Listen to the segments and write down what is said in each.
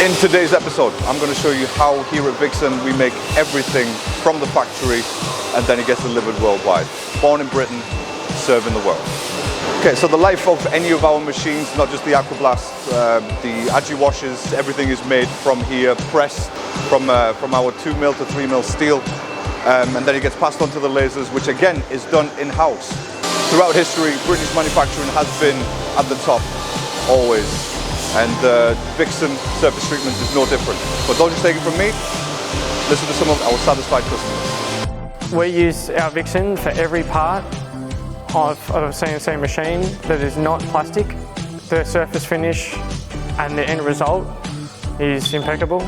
In today's episode, I'm going to show you how here at Vixen we make everything from the factory and then it gets delivered worldwide. Born in Britain, serving the world. Okay, so the life of any of our machines, not just the Aquablast, the agi washers, everything is made from here, pressed from our 2mm to 3mm steel, and then it gets passed on to the lasers, which again is done in-house. Throughout history, British manufacturing has been at the top, always. And Vixen surface treatment is no different. But don't just take it from me, listen to some of our satisfied customers. We use our Vixen for every part of a CNC machine that is not plastic. The surface finish and the end result is impeccable,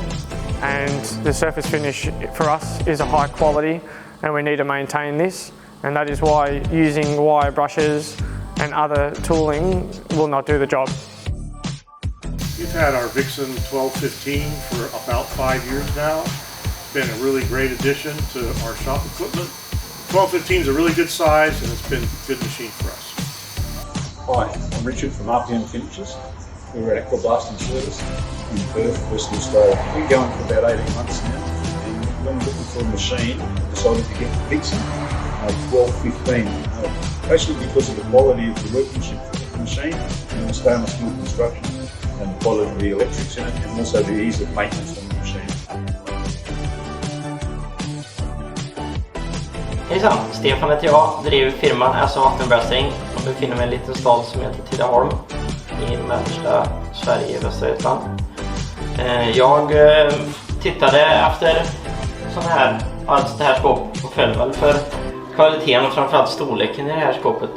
and the surface finish for us is a high quality, and we need to maintain this, and that is why using wire brushes and other tooling will not do the job. We've had our Vixen 1215 for about 5 years now. Been a really great addition to our shop equipment. 1215 is a really good size and it's been a good machine for us. Hi, I'm Richard from RPM Finishes. We're at Aquablasting service in Perth, Western Australia. We've been going for about 18 months now, and when looking for a machine, I decided to get the Vixen 1215. Basically because of the quality of the workmanship of the machine and the stainless steel construction, and the quality of the electrics in it, and also the ease of maintenance on the machine. Hejsan, Stefan heter jag, driver firman Aquablasting och befinner mig i en liten stad som heter Tidaholm i mellersta Sverige, västra Götaland. Jag tittade efter det här skåpet på följval för kvaliteten och framförallt storleken i det här skåpet.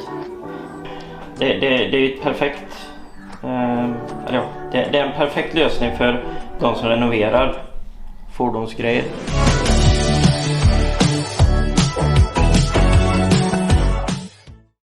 Det är ju ett perfekt det är en perfekt lösning för de som renoverar fordonsgrejer.